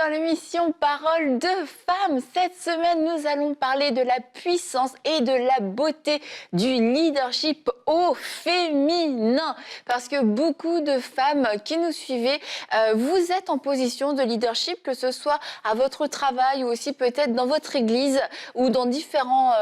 dans l'émission Parole de femmes. Cette semaine, nous allons parler de la puissance et de la beauté du leadership au féminin. Parce que beaucoup de femmes qui nous suivez, vous êtes en position de leadership, que ce soit à votre travail ou aussi peut-être dans votre église ou dans différents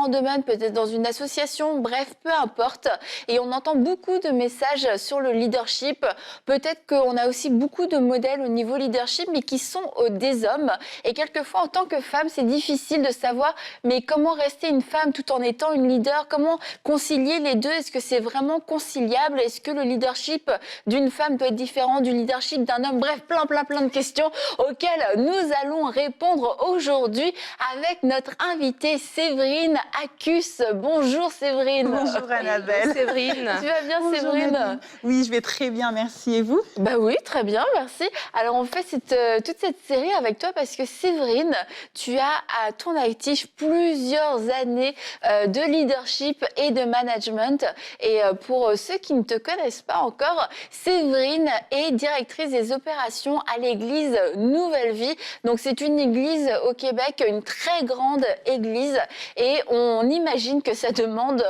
domaines, peut-être dans une association, bref, peu importe. Et on entend beaucoup de messages sur le leadership. Peut-être qu'on a aussi beaucoup de modèles au niveau leadership, mais qui sont des hommes. Et quelquefois, en tant que femme, c'est difficile de savoir, mais comment rester une femme tout en étant une leader? Comment concilier les deux? Est-ce que c'est vraiment conciliable? Est-ce que le leadership d'une femme doit être différent du leadership d'un homme? Bref, plein de questions auxquelles nous allons répondre aujourd'hui avec notre invitée Séverine Accus. Bonjour Séverine. Bonjour Annabelle. Séverine. Tu vas bien? Bonjour, Séverine? Nadine. Oui, je vais très bien, merci. Et vous? Bah oui, très bien, merci. Alors on fait toute cette série avec toi parce que Séverine, tu as à ton actif plusieurs années de leadership et de management. Et pour ceux qui ne te connaissent pas encore, Séverine est directrice des opérations à l'église Nouvelle Vie. Donc c'est une église au Québec, une très grande église. Et on imagine que ça demande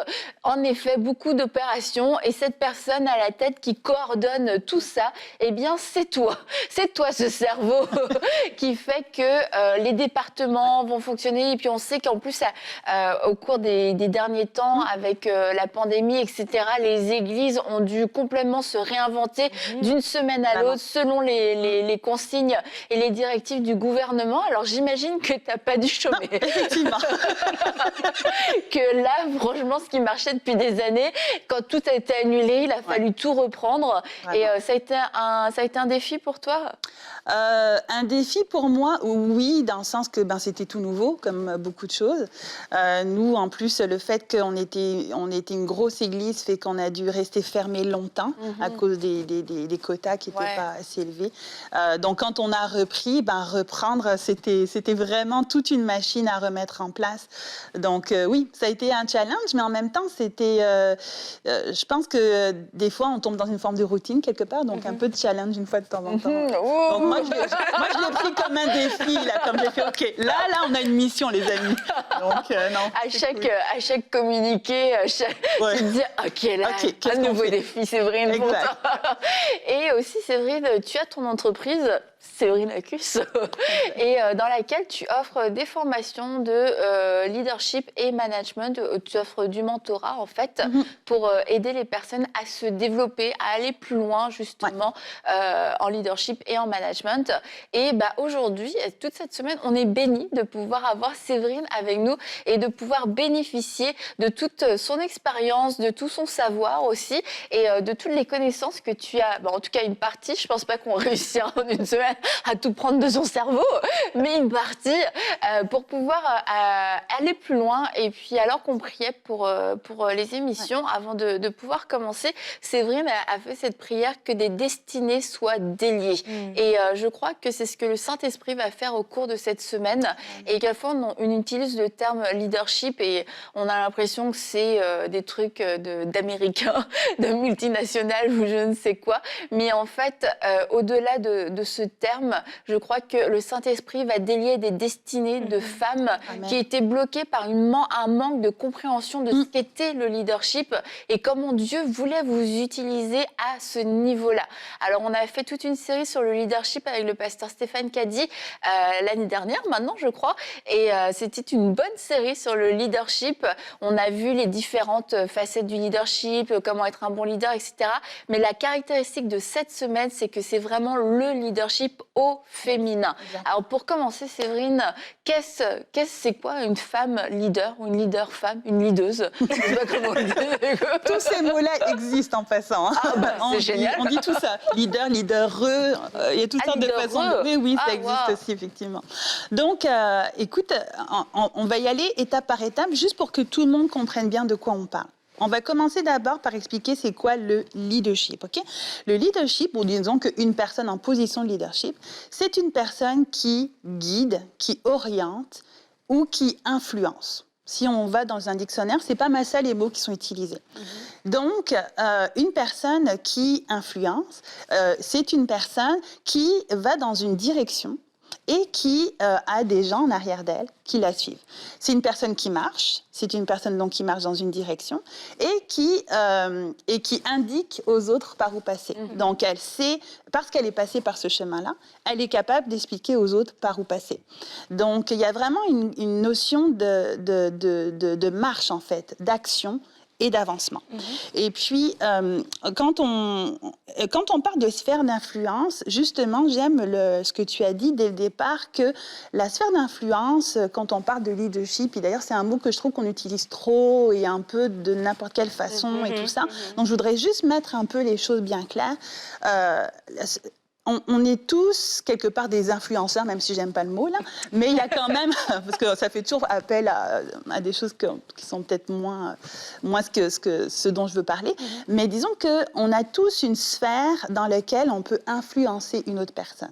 en effet beaucoup d'opérations. Et cette personne à la tête qui coordonne tout ça, eh bien c'est toi. C'est toi ce cerveau qui fait que les départements vont fonctionner. Et puis on sait qu'en plus, au cours des derniers temps, avec la pandémie, etc., les églises ont dû complètement se réinventer d'une semaine à l'autre selon les consignes et les directives du gouvernement. Alors j'imagine que tu n'as pas dû chômer. Non, effectivement. Que là, franchement, ce qui marchait depuis des années, quand tout a été annulé, il a fallu tout reprendre. Et ça a été un défi pour toi? Un défi pour moi, oui, dans le sens que c'était tout nouveau, comme beaucoup de choses. Nous, en plus, le fait qu'on était une grosse église fait qu'on a dû rester fermé longtemps à cause des quotas qui n'étaient pas assez élevés. Donc, quand on a repris, reprendre, c'était vraiment toute une machine à remettre en place. Donc, oui, ça a été un challenge, mais en même temps, je pense que des fois, on tombe dans une forme de routine quelque part, donc un peu de challenge une fois de temps en temps. Donc, moi, je l'ai pris comme un défi, là, comme j'ai fait, OK, là, on a une mission, les amis. Donc, non. À chaque communiqué, tu te dis, OK, là, un nouveau défi, Séverine. Et aussi, Séverine, tu as ton entreprise, Séverine Accus, et dans laquelle tu offres des formations de leadership et management. Tu offres du mentorat, en fait, pour aider les personnes à se développer, à aller plus loin, justement, en leadership et en management. Et aujourd'hui, toute cette semaine, on est bénis de pouvoir avoir Séverine avec nous et de pouvoir bénéficier de toute son expérience, de tout son savoir aussi, et de toutes les connaissances que tu as. En tout cas, une partie, je ne pense pas qu'on réussira en une semaine à tout prendre de son cerveau, mais une partie pour pouvoir aller plus loin. Et puis, alors qu'on priait pour les émissions, avant de pouvoir commencer, Séverine a fait cette prière que des destinées soient déliées. Et je crois que c'est ce que le Saint-Esprit va faire au cours de cette semaine. Et quelquefois, on utilise le terme leadership et on a l'impression que c'est des trucs d'Américains, de multinationales ou je ne sais quoi. Mais en fait, au-delà de ce terme, je crois que le Saint-Esprit va délier des destinées de femmes qui étaient bloquées par un manque de compréhension de ce qu'était le leadership et comment Dieu voulait vous utiliser à ce niveau-là. Alors, on a fait toute une série sur le leadership avec le pasteur Stéphane Caddy l'année dernière, maintenant, je crois. Et c'était une bonne série sur le leadership. On a vu les différentes facettes du leadership, comment être un bon leader, etc. Mais la caractéristique de cette semaine, c'est que c'est vraiment le leadership au féminin. Alors, pour commencer, Séverine, c'est quoi une femme leader ou une leader femme, une leaduse? Je ne sais pas comment on dit. Tous ces mots-là existent en passant. C'est génial. On dit tout ça. Leader, leadereux, il y a toutes sortes de façons. Oui, ça existe aussi, effectivement. Donc, écoute, on va y aller étape par étape, juste pour que tout le monde comprenne bien de quoi on parle. On va commencer d'abord par expliquer c'est quoi le leadership. Okay? Le leadership, ou disons qu'une personne en position de leadership, c'est une personne qui guide, qui oriente ou qui influence. Si on va dans un dictionnaire, c'est pas mal ça les mots qui sont utilisés. Donc, une personne qui influence, c'est une personne qui va dans une direction et qui a des gens en arrière d'elle qui la suivent. C'est une personne qui marche, c'est une personne donc qui marche dans une direction et qui indique aux autres par où passer. Donc elle sait, parce qu'elle est passée par ce chemin-là, elle est capable d'expliquer aux autres par où passer. Donc il y a vraiment une notion de marche en fait, d'action et d'avancement. Et puis, quand on parle de sphère d'influence, justement, j'aime ce que tu as dit dès le départ, que la sphère d'influence, quand on parle de leadership, et d'ailleurs c'est un mot que je trouve qu'on utilise trop et un peu de n'importe quelle façon et tout ça, donc je voudrais juste mettre un peu les choses bien claires. On est tous, quelque part, des influenceurs, même si j'aime pas le mot, là. Mais il y a quand même, parce que ça fait toujours appel à des choses qui sont peut-être moins ce dont je veux parler. Mais disons qu'on a tous une sphère dans laquelle on peut influencer une autre personne.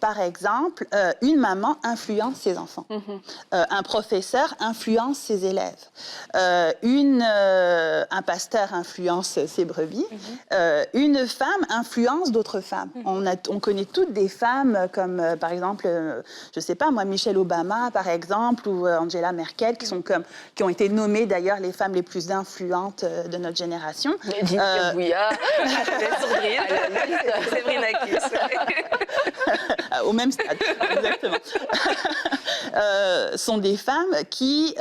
Par exemple, une maman influence ses enfants. Un professeur influence ses élèves. Un pasteur influence ses brebis. Une femme influence d'autres femmes. On connaît toutes des femmes comme, par exemple, je ne sais pas moi, Michelle Obama, par exemple, ou Angela Merkel, qui ont été nommées d'ailleurs les femmes les plus influentes de notre génération. Nadine Bouya, Séverine Akus. Au même stade, exactement. Sont des femmes qui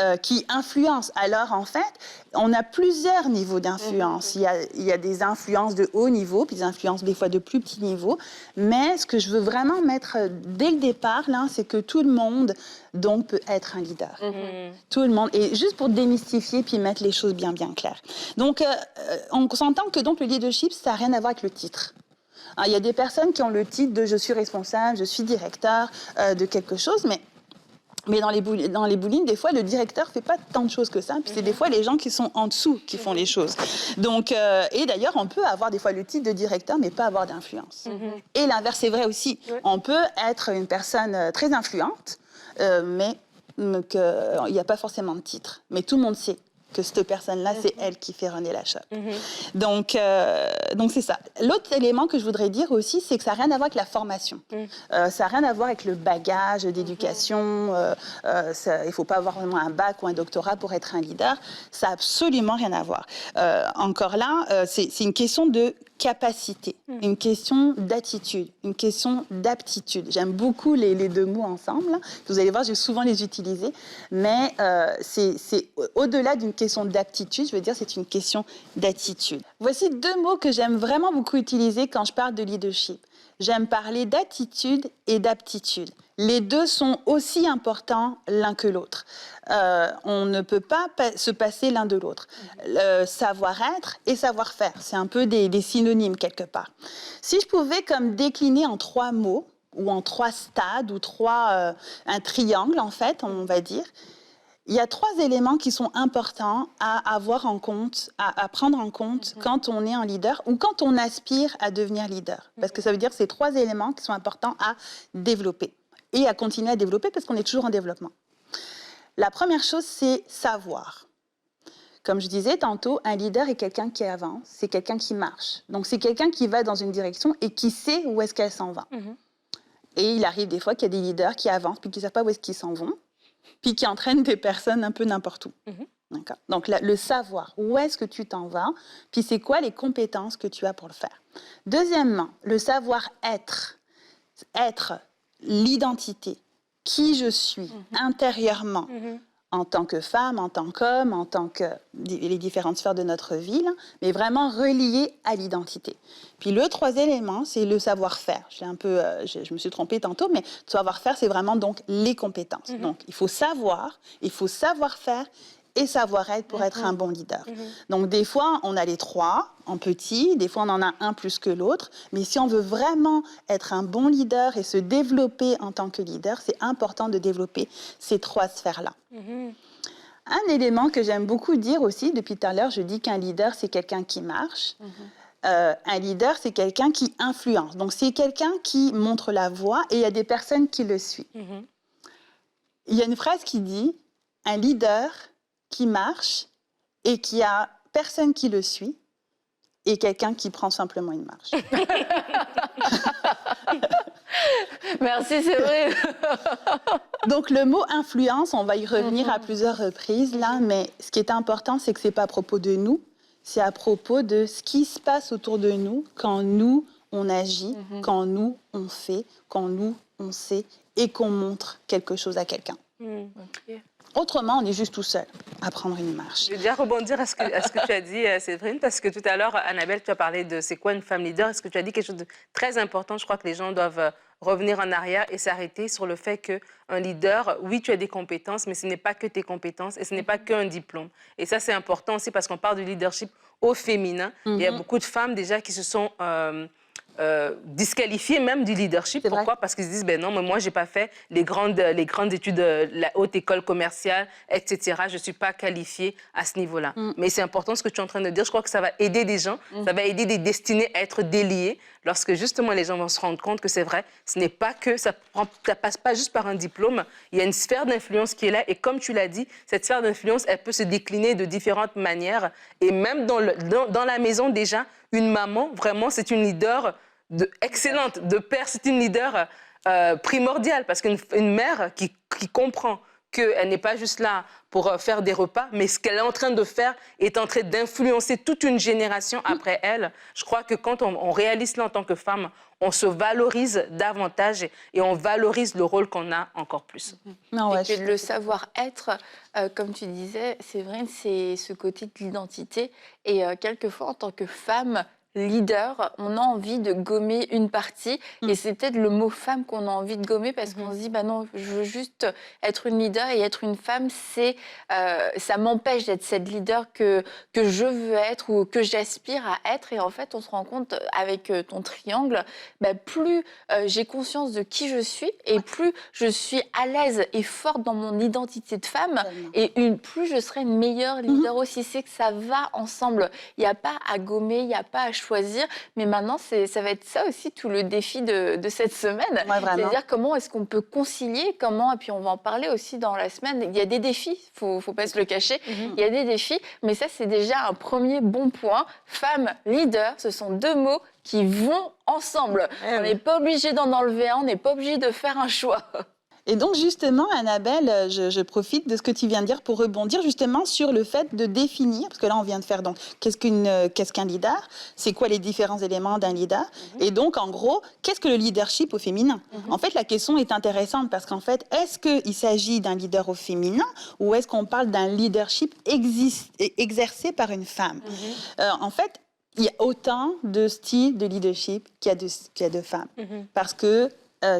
influencent. Alors, en fait, on a plusieurs niveaux d'influence. Il y a des influences de haut niveau, puis des influences des fois de plus petit niveau. Mais ce que je veux vraiment mettre dès le départ, là, c'est que tout le monde, donc, peut être un leader. Tout le monde. Et juste pour démystifier, puis mettre les choses bien, bien claires. Donc, on s'entend que donc, le leadership, ça n'a rien à voir avec le titre. Il y a des personnes qui ont le titre de « je suis responsable, je suis directeur de quelque chose », mais dans les bowling, des fois, le directeur ne fait pas tant de choses que ça. Puis c'est des fois les gens qui sont en dessous qui font les choses. Donc, et d'ailleurs, on peut avoir des fois le titre de directeur, mais pas avoir d'influence. Et l'inverse est vrai aussi. On peut être une personne très influente, mais qu'il n'y a pas forcément de titre. Mais tout le monde sait que cette personne-là, c'est elle qui fait runner la shop. Donc c'est ça. L'autre élément que je voudrais dire aussi, c'est que ça n'a rien à voir avec la formation. Ça n'a rien à voir avec le bagage d'éducation. Il ne faut pas avoir vraiment un bac ou un doctorat pour être un leader. Ça n'a absolument rien à voir. Encore là, c'est une question de capacité, une question d'attitude, une question d'aptitude. J'aime beaucoup les deux mots ensemble. Vous allez voir, je vais souvent les utiliser. Mais c'est au-delà d'une question d'aptitude, je veux dire, c'est une question d'attitude. Voici deux mots que j'aime vraiment beaucoup utiliser quand je parle de leadership. J'aime parler d'attitude et d'aptitude. Les deux sont aussi importants l'un que l'autre. On ne peut pas se passer l'un de l'autre. Savoir-être et savoir-faire, c'est un peu des synonymes quelque part. Si je pouvais comme décliner en 3 mots, ou en 3 stades, ou un triangle en fait, on va dire, il y a 3 éléments qui sont importants à avoir en compte, à prendre en compte quand on est un leader ou quand on aspire à devenir leader. Parce que ça veut dire que c'est 3 éléments qui sont importants à développer et à continuer à développer parce qu'on est toujours en développement. La première chose, c'est savoir. Comme je disais tantôt, un leader est quelqu'un qui avance, c'est quelqu'un qui marche. Donc c'est quelqu'un qui va dans une direction et qui sait où est-ce qu'elle s'en va. Et il arrive des fois qu'il y a des leaders qui avancent puis qui ne savent pas où est-ce qu'ils s'en vont, puis qui entraînent des personnes un peu n'importe où. D'accord. Donc le savoir, où est-ce que tu t'en vas, puis c'est quoi les compétences que tu as pour le faire. Deuxièmement, le savoir-être, être l'identité, qui je suis intérieurement, en tant que femme, en tant qu'homme, en tant que les différentes sphères de notre vie, là, mais vraiment relié à l'identité. Puis le 3e élément, c'est le savoir-faire. Je me suis trompée tantôt, mais le savoir-faire, c'est vraiment donc les compétences. Donc il faut savoir faire et savoir-être pour être un bon leader. Donc des fois, on a les 3 en petit, des fois on en a un plus que l'autre, mais si on veut vraiment être un bon leader et se développer en tant que leader, c'est important de développer ces 3 sphères-là. Un élément que j'aime beaucoup dire aussi, depuis tout à l'heure, je dis qu'un leader, c'est quelqu'un qui marche. Un leader, c'est quelqu'un qui influence. Donc c'est quelqu'un qui montre la voie et il y a des personnes qui le suivent. Il y a une phrase qui dit « un leader qui marche et qui a personne qui le suit et quelqu'un qui prend simplement une marche. » Merci Séverine. Donc le mot influence, on va y revenir à plusieurs reprises là, mais ce qui est important, c'est que c'est pas à propos de nous, c'est à propos de ce qui se passe autour de nous quand nous on agit, quand nous on fait, quand nous on sait et qu'on montre quelque chose à quelqu'un. Okay. Autrement, on est juste tout seul à prendre une marche. Je vais déjà rebondir à ce que tu as dit, Séverine, parce que tout à l'heure, Annabelle, tu as parlé de c'est quoi une femme leader. Est-ce que tu as dit quelque chose de très important? Je crois que les gens doivent revenir en arrière et s'arrêter sur le fait qu'un leader, oui, tu as des compétences, mais ce n'est pas que tes compétences et ce n'est pas qu'un diplôme. Et ça, c'est important aussi parce qu'on parle du leadership au féminin. Il y a beaucoup de femmes déjà qui se sont... disqualifiés même du leadership. Pourquoi? Parce qu'ils se disent, ben non, mais moi, je n'ai pas fait les grandes études, la haute école commerciale, etc. Je ne suis pas qualifiée à ce niveau-là. Mais c'est important ce que tu es en train de dire. Je crois que ça va aider des gens, ça va aider des destinées à être déliées lorsque justement les gens vont se rendre compte que c'est vrai, ce n'est pas que, ça passe pas juste par un diplôme. Il y a une sphère d'influence qui est là et comme tu l'as dit, cette sphère d'influence, elle peut se décliner de différentes manières. Et même dans la maison déjà, une maman, vraiment, c'est une leader excellente, de père, c'est une leader primordiale parce qu'une mère qui comprend qu'elle n'est pas juste là pour faire des repas, mais ce qu'elle est en train de faire est en train d'influencer toute une génération après elle. Je crois que quand on réalise cela en tant que femme, on se valorise davantage et on valorise le rôle qu'on a encore plus. Non, ouais, et que le savoir-être, comme tu disais, c'est vrai, c'est ce côté de l'identité. Et quelquefois, en tant que femme, leader, on a envie de gommer une partie et c'est peut-être le mot femme qu'on a envie de gommer parce qu'on se dit bah non, je veux juste être une leader et être une femme, c'est ça m'empêche d'être cette leader que je veux être ou que j'aspire à être et en fait on se rend compte avec ton triangle, bah, plus j'ai conscience de qui je suis et plus je suis à l'aise et forte dans mon identité de femme et plus je serai une meilleure leader aussi, c'est que ça va ensemble, il n'y a pas à gommer, il n'y a pas à choisir, mais maintenant ça va être ça aussi tout le défi de cette semaine, c'est-à-dire comment est-ce qu'on peut concilier, comment, et puis on va en parler aussi dans la semaine, il y a des défis, faut pas se le cacher, il y a des défis, mais ça c'est déjà un premier bon point, femme, leader, ce sont deux mots qui vont ensemble, on n'est pas obligé d'en enlever un, on n'est pas obligé de faire un choix. Et donc justement, Annabelle, je profite de ce que tu viens de dire pour rebondir justement sur le fait de définir, parce que là on vient de faire donc qu'est-ce qu'un leader, c'est quoi les différents éléments d'un leader, et donc en gros, qu'est-ce que le leadership au féminin? En fait, la question est intéressante parce qu'en fait, est-ce qu'il s'agit d'un leader au féminin ou est-ce qu'on parle d'un leadership exercé par une femme? En fait, il y a autant de styles de leadership qu'il y a de femmes, parce que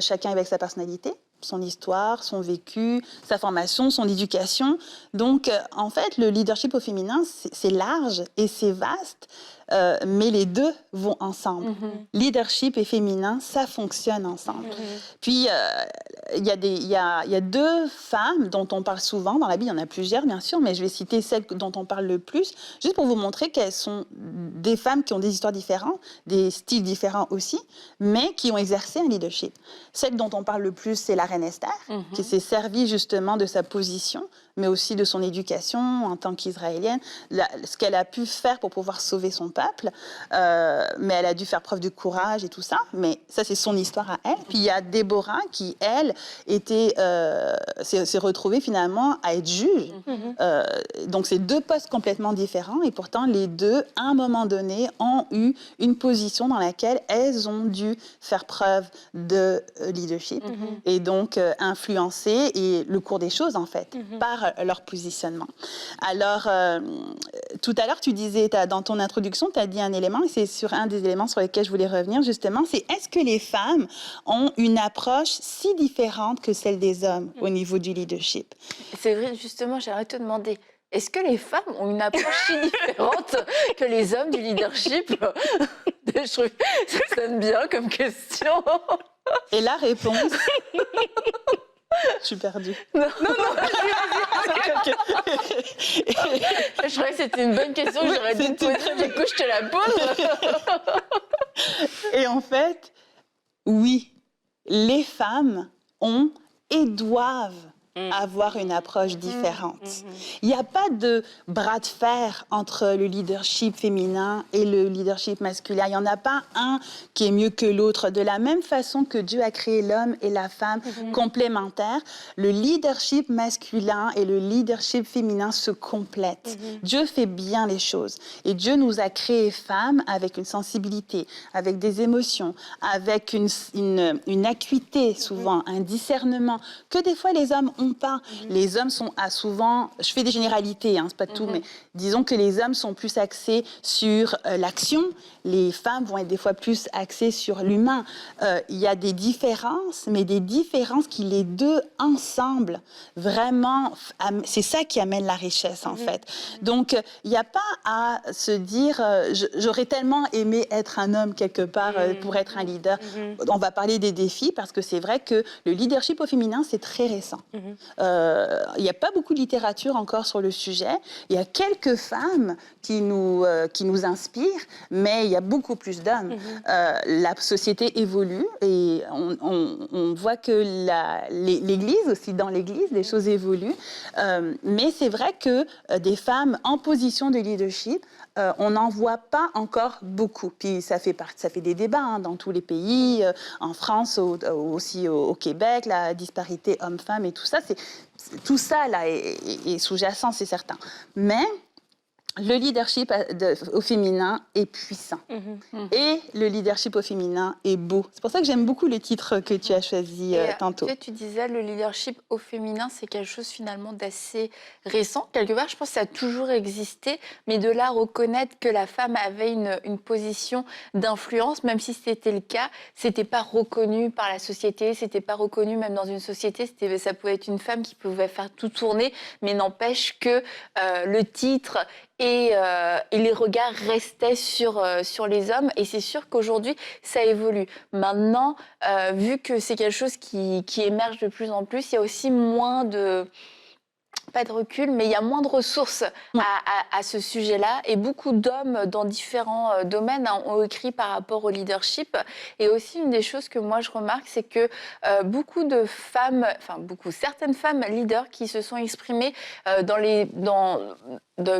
chacun avec sa personnalité, son histoire, son vécu, sa formation, son éducation. Donc, en fait, le leadership au féminin, c'est large et c'est vaste, mais les deux vont ensemble. Leadership et féminin, ça fonctionne ensemble. Puis, il y a deux femmes dont on parle souvent dans la Bible. Il y en a plusieurs, bien sûr, mais je vais citer celles dont on parle le plus, juste pour vous montrer qu'elles sont des femmes qui ont des histoires différentes, des styles différents aussi, mais qui ont exercé un leadership. Celle dont on parle le plus, c'est la reine Esther, qui s'est servie justement de sa position, mais aussi de son éducation en tant qu'Israélienne, ce qu'elle a pu faire pour pouvoir sauver son peuple, mais elle a dû faire preuve de courage et tout ça, mais ça c'est son histoire à elle. Puis il y a Déborah qui, elle, s'est retrouvée finalement à être juge. Donc c'est deux postes complètement différents et pourtant les deux, à un moment donné, ont eu une position dans laquelle elles ont dû faire preuve de leadership et donc influencer et le cours des choses en fait, par leur positionnement. Alors, tout à l'heure, tu disais, dans ton introduction, tu as dit un élément, et c'est sur un des éléments sur lesquels je voulais revenir, justement, c'est est-ce que les femmes ont une approche si différente que celle des hommes au niveau du leadership? C'est vrai, justement, j'aimerais te demander, est-ce que les femmes ont une approche si différente que les hommes du leadership? Je trouve que ça sonne bien comme question. Et la réponse... Je suis perdue. Non, je croyais que c'était une bonne question, j'aurais dû te poser, du coup je te la pose. Et en fait, oui, les femmes ont et doivent avoir une approche différente. Il n'y a pas de bras de fer entre le leadership féminin et le leadership masculin. Il n'y en a pas un qui est mieux que l'autre. De la même façon que Dieu a créé l'homme et la femme complémentaires, le leadership masculin et le leadership féminin se complètent. Dieu fait bien les choses. Et Dieu nous a créés femmes avec une sensibilité, avec des émotions, avec une acuité souvent, un discernement que des fois les hommes n'ont pas. Les hommes sont souvent, je fais des généralités, hein, c'est pas tout, mais disons que les hommes sont plus axés sur l'action, les femmes vont être des fois plus axées sur l'humain. Il y a des différences, mais des différences qui les deux ensemble, vraiment, c'est ça qui amène la richesse en fait. Donc il n'y a pas à se dire, j'aurais tellement aimé être un homme quelque part pour être un leader. On va parler des défis parce que c'est vrai que le leadership au féminin, c'est très récent. Il n'y a pas beaucoup de littérature encore sur le sujet. Il y a quelques femmes qui nous inspirent, mais il y a beaucoup plus d'hommes. La société évolue et on voit que l'Église, aussi dans l'Église, les choses évoluent. Mais c'est vrai que des femmes en position de leadership, on n'en voit pas encore beaucoup. Puis ça fait des débats dans tous les pays, en France, aussi au Québec, la disparité homme-femme et tout ça. Tout ça là est sous-jacent, c'est certain. Mais le leadership au féminin est puissant. Et le leadership au féminin est beau. C'est pour ça que j'aime beaucoup le titre que tu as choisi tantôt. Tu disais, le leadership au féminin, c'est quelque chose finalement d'assez récent. Quelque part, je pense que ça a toujours existé, mais de là reconnaître que la femme avait une position d'influence, même si c'était le cas, c'était pas reconnu par la société, c'était pas reconnu même dans une société, ça pouvait être une femme qui pouvait faire tout tourner, mais n'empêche que le titre et les regards restaient sur les hommes. Et c'est sûr qu'aujourd'hui, ça évolue. Maintenant, vu que c'est quelque chose qui émerge de plus en plus, il y a aussi moins de... pas de recul, mais il y a moins de ressources à ce sujet-là. Et beaucoup d'hommes dans différents domaines ont écrit par rapport au leadership. Et aussi, une des choses que moi, je remarque, c'est que beaucoup de femmes, certaines femmes leaders qui se sont exprimées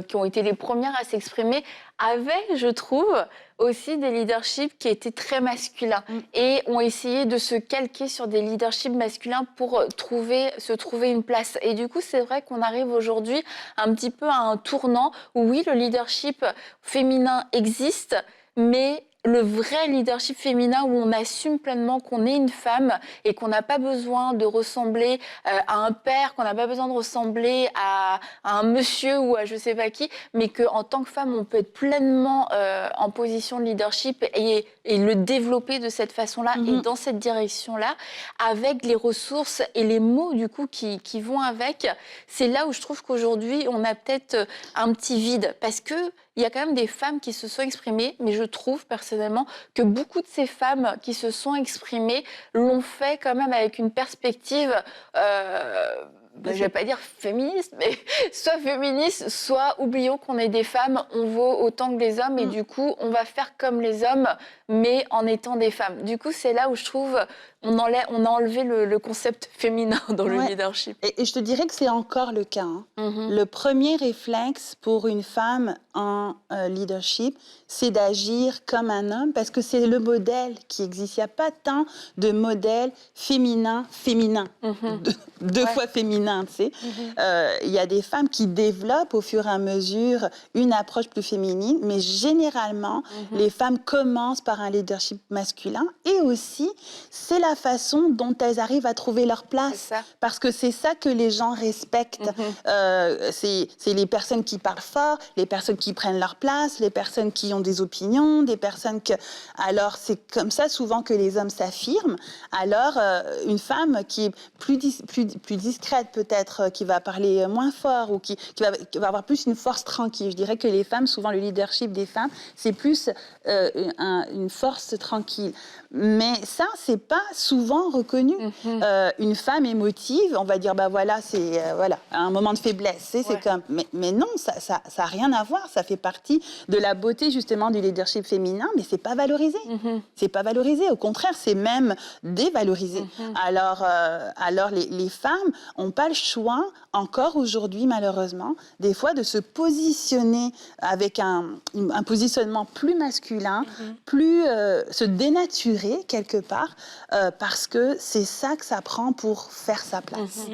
qui ont été les premières à s'exprimer, avaient, je trouve, aussi des leaderships qui étaient très masculins et ont essayé de se calquer sur des leaderships masculins pour se trouver une place. Et du coup, c'est vrai qu'on arrive aujourd'hui un petit peu à un tournant où oui, le leadership féminin existe, mais le vrai leadership féminin où on assume pleinement qu'on est une femme et qu'on n'a pas besoin de ressembler à un père, qu'on n'a pas besoin de ressembler à un monsieur ou à je sais pas qui, mais qu'en tant que femme, on peut être pleinement en position de leadership et le développer de cette façon-là et dans cette direction-là, avec les ressources et les mots du coup qui vont avec. C'est là où je trouve qu'aujourd'hui, on a peut-être un petit vide parce que il y a quand même des femmes qui se sont exprimées, mais je trouve personnellement que beaucoup de ces femmes qui se sont exprimées l'ont fait quand même avec une perspective, je ne vais pas dire féministe, mais soit féministe, soit oublions qu'on est des femmes, on vaut autant que les hommes et du coup, on va faire comme les hommes, mais en étant des femmes. Du coup, c'est là où je trouve on a enlevé le concept féminin dans le leadership. Et je te dirais que c'est encore le cas. Le premier réflexe pour une femme en leadership, c'est d'agir comme un homme parce que c'est le modèle qui existe. Il n'y a pas tant de modèles féminins. Deux fois féminin, tu sais. Il y a des femmes qui développent au fur et à mesure une approche plus féminine, mais généralement, les femmes commencent par un leadership masculin et aussi, c'est la façon dont elles arrivent à trouver leur place. Parce que c'est ça que les gens respectent. C'est les personnes qui parlent fort, les personnes qui prennent leur place, les personnes qui ont des opinions, des personnes que... Alors, c'est comme ça souvent que les hommes s'affirment. Alors, une femme qui est plus discrète peut-être, qui va parler moins fort ou qui va avoir plus une force tranquille. Je dirais que les femmes, souvent le leadership des femmes, c'est plus une force tranquille. Mais ça, c'est pas souvent reconnu. Une femme émotive, on va dire, bah voilà, c'est un moment de faiblesse. C'est comme, mais non, ça a rien à voir. Ça fait partie de la beauté justement du leadership féminin, mais c'est pas valorisé. C'est pas valorisé. Au contraire, c'est même dévalorisé. Alors les femmes ont pas pas le choix, encore aujourd'hui malheureusement, des fois de se positionner avec un positionnement plus masculin, plus se dénaturer quelque part, parce que c'est ça que ça prend pour faire sa place.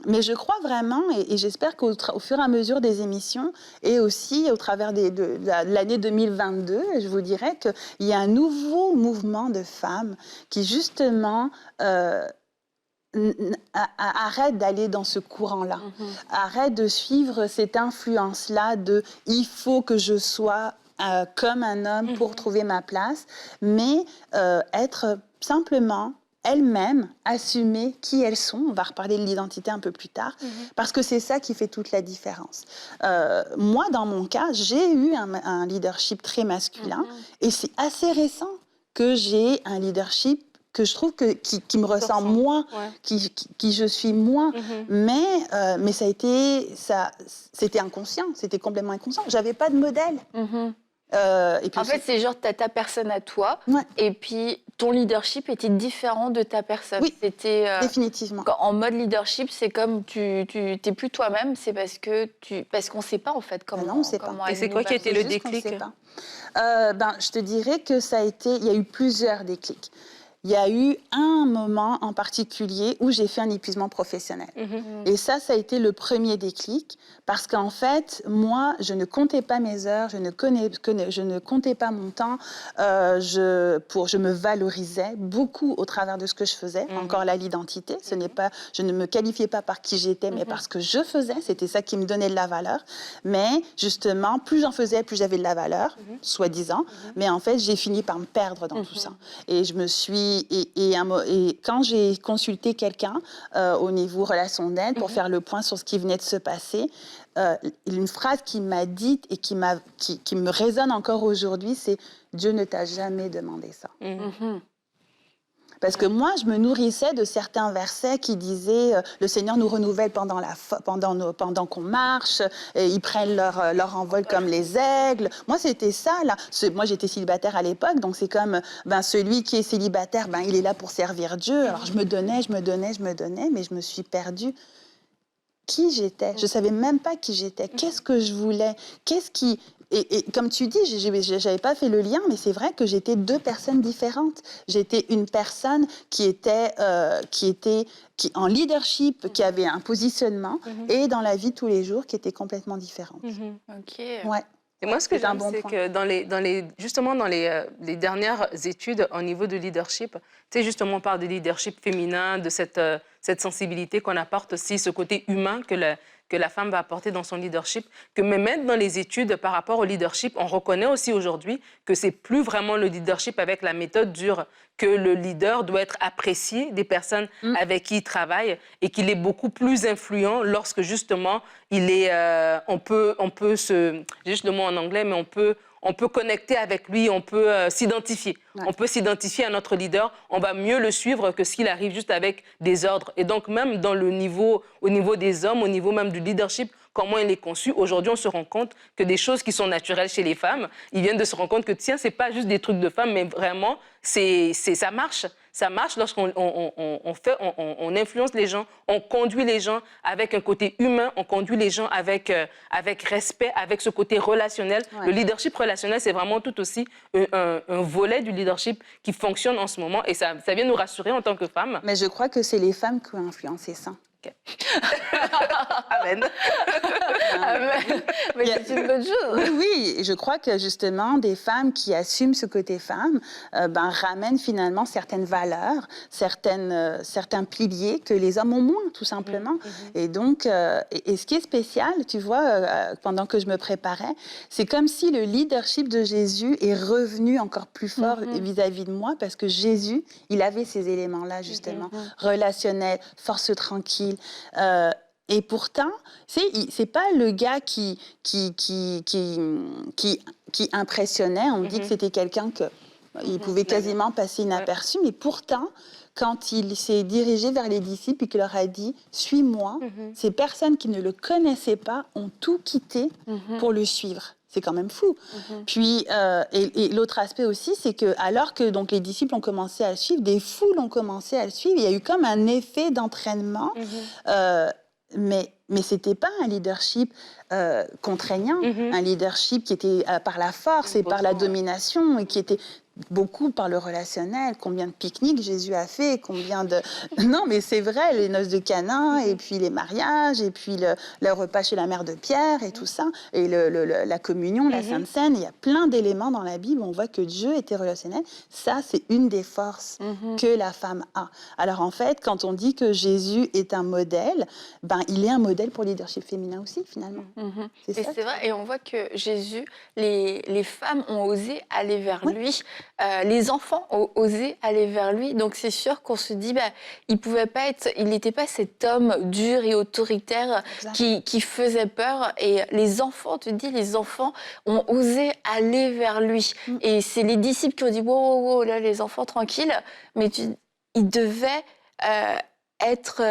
Mais je crois vraiment, et j'espère qu'au fur et à mesure des émissions, et aussi au travers de l'année 2022, je vous dirais qu'il y a un nouveau mouvement de femmes qui justement arrête d'aller dans ce courant-là, arrête de suivre cette influence-là de « il faut que je sois comme un homme pour trouver ma place », mais être simplement elles-mêmes, assumer qui elles sont. On va reparler de l'identité un peu plus tard, parce que c'est ça qui fait toute la différence. Moi, dans mon cas, j'ai eu un leadership très masculin, et c'est assez récent que j'ai un leadership que je trouve qui me ressemble moins, qui je suis moins. Mais c'était inconscient, c'était complètement inconscient. J'avais pas de modèle. Et puis en fait, c'est genre, tu as ta personne à toi, et puis ton leadership était différent de ta personne. Oui, c'était, définitivement. En mode leadership, c'est comme tu n'es plus toi-même, c'est parce qu'on ne sait pas en fait comment. Non, on sait pas. Et c'est quoi qui a été le déclic? Je te dirais que il y a eu plusieurs déclics. Il y a eu un moment en particulier où j'ai fait un épuisement professionnel. Et ça a été le premier déclic, parce qu'en fait, moi, je ne comptais pas mes heures, je ne comptais pas mon temps, je me valorisais beaucoup au travers de ce que je faisais. Encore là, l'identité, je ne me qualifiais pas par qui j'étais, mais parce que je faisais, c'était ça qui me donnait de la valeur. Mais justement, plus j'en faisais, plus j'avais de la valeur, soi-disant. Mais en fait, j'ai fini par me perdre dans tout ça. Et je me suis et quand j'ai consulté quelqu'un au niveau relation d'aide pour faire le point sur ce qui venait de se passer, une phrase qui m'a dite et qui me résonne encore aujourd'hui, c'est « Dieu ne t'a jamais demandé ça ». Parce que moi, je me nourrissais de certains versets qui disaient le Seigneur nous renouvelle pendant qu'on marche, et ils prennent leur envol comme les aigles. Moi, c'était ça, là. Moi, j'étais célibataire à l'époque, donc c'est comme celui qui est célibataire, il est là pour servir Dieu. Alors, je me donnais, mais je me suis perdue. Qui j'étais? Je ne savais même pas qui j'étais. Qu'est-ce que je voulais? Et comme tu dis, je n'avais pas fait le lien, mais c'est vrai que j'étais deux personnes différentes. J'étais une personne qui était en leadership, qui avait un positionnement, et dans la vie de tous les jours, qui était complètement différente. Ok. Ouais. Et moi, ce que j'aime, c'est que justement dans les dernières études au niveau de leadership, tu sais, justement, on parle de leadership féminin, de cette sensibilité qu'on apporte aussi, ce côté humain que la femme va apporter dans son leadership, que même dans les études par rapport au leadership, on reconnaît aussi aujourd'hui que c'est plus vraiment le leadership avec la méthode dure, que le leader doit être apprécié des personnes avec qui il travaille, et qu'il est beaucoup plus influent lorsque justement on peut j'ai juste le mot en anglais, mais on peut connecter avec lui, on peut s'identifier. On peut s'identifier à notre leader, on va mieux le suivre que s'il arrive juste avec des ordres. Et donc même au niveau des hommes, au niveau même du leadership, comment il est conçu, aujourd'hui on se rend compte que des choses qui sont naturelles chez les femmes, ils viennent de se rendre compte que tiens, c'est pas juste des trucs de femmes, mais vraiment, ça marche. Ça marche lorsqu'on influence les gens, on conduit les gens avec un côté humain, on conduit les gens avec respect, avec ce côté relationnel. Ouais. Le leadership relationnel, c'est vraiment tout aussi un volet du leadership qui fonctionne en ce moment, et ça vient nous rassurer en tant que femmes. Mais je crois que c'est les femmes qui ont influencé ça. Amen. Amen. Mais c'est une bonne chose. Oui, je crois que justement, des femmes qui assument ce côté femme ramènent finalement certaines valeurs, certains piliers que les hommes ont moins, tout simplement. Et donc, et ce qui est spécial, tu vois, pendant que je me préparais, c'est comme si le leadership de Jésus est revenu encore plus fort vis-à-vis de moi, parce que Jésus, il avait ces éléments-là, justement, relationnels, force tranquille. Et pourtant, c'est pas le gars qui impressionnait. On dit que c'était quelqu'un il pouvait quasiment passer inaperçu, mais pourtant, quand il s'est dirigé vers les disciples et qu'il leur a dit « Suis-moi », ces personnes qui ne le connaissaient pas ont tout quitté pour le suivre. C'est quand même fou. Puis, et l'autre aspect aussi, c'est que alors que donc, les disciples ont commencé à le suivre, des foules ont commencé à le suivre, il y a eu comme un effet d'entraînement, mais ce n'était pas un leadership contraignant, un leadership qui était par la force et par la domination, et qui était beaucoup par le relationnel. Combien de pique-niques Jésus a fait, combien de... Non, mais c'est vrai, les noces de Cana, et puis les mariages, et puis le repas chez la mère de Pierre, et tout ça, et la communion, la Sainte Seine. Il y a plein d'éléments dans la Bible où on voit que Dieu était relationnel. Ça, c'est une des forces que la femme a. Alors, en fait, quand on dit que Jésus est un modèle, ben, il est un modèle pour le leadership féminin aussi, finalement. C'est vrai, et on voit que Jésus, les femmes ont osé aller vers lui. Les enfants ont osé aller vers lui, donc c'est sûr qu'on se dit, il n'était pas cet homme dur et autoritaire qui faisait peur. Et les enfants, les enfants ont osé aller vers lui. Et c'est les disciples qui ont dit, wow, là, les enfants, tranquilles. Mais ils devaient être...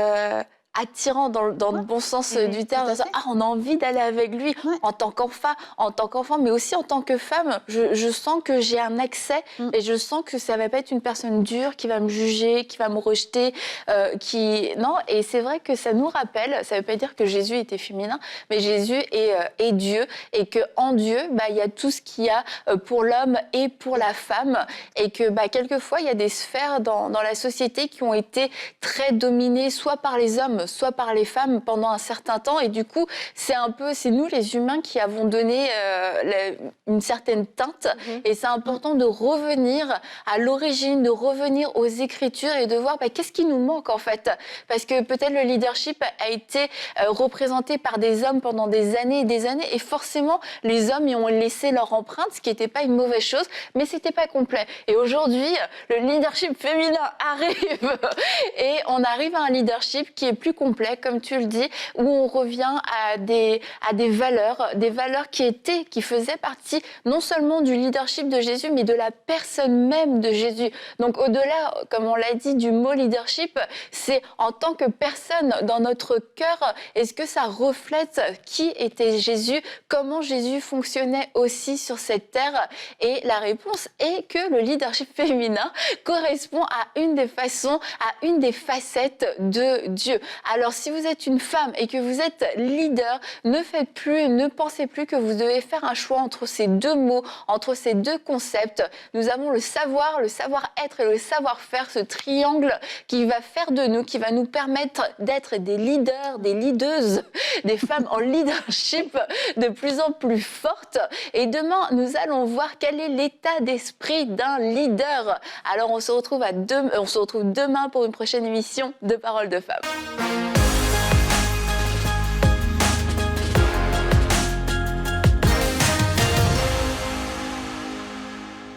attirant dans le bon sens du terme. On a envie d'aller avec lui en tant qu'enfant, mais aussi en tant que femme. Je sens que j'ai un accès et je sens que ça va pas être une personne dure qui va me juger, qui va me rejeter, non. Et c'est vrai que ça nous rappelle. Ça veut pas dire que Jésus était féminin, mais Jésus est Dieu, et que en Dieu, il y a tout ce qu'il y a pour l'homme et pour la femme, et que quelquefois il y a des sphères dans la société qui ont été très dominées, soit par les hommes, soit par les femmes pendant un certain temps, et du coup c'est nous les humains qui avons donné une certaine teinte, et c'est important de revenir à l'origine, de revenir aux Écritures et de voir qu'est-ce qui nous manque en fait, parce que peut-être le leadership a été représenté par des hommes pendant des années et des années, et forcément les hommes y ont laissé leur empreinte, ce qui n'était pas une mauvaise chose, mais c'était pas complet. Et aujourd'hui le leadership féminin arrive et on arrive à un leadership qui est plus complet, comme tu le dis, où on revient à des valeurs qui faisaient partie non seulement du leadership de Jésus, mais de la personne même de Jésus. Donc au-delà, comme on l'a dit, du mot leadership, c'est en tant que personne dans notre cœur, est-ce que ça reflète qui était Jésus, comment Jésus fonctionnait aussi sur cette terre? Et la réponse est que le leadership féminin correspond à une des façons, à une des facettes de Dieu. Alors, si vous êtes une femme et que vous êtes leader, ne pensez plus que vous devez faire un choix entre ces deux mots, entre ces deux concepts. Nous avons le savoir-être et le savoir-faire, ce triangle qui va faire de nous, qui va nous permettre d'être des leaders, des leadeuses, des femmes en leadership de plus en plus fortes. Et demain, nous allons voir quel est l'état d'esprit d'un leader. Alors, on se retrouve demain pour une prochaine émission de Paroles de Femmes.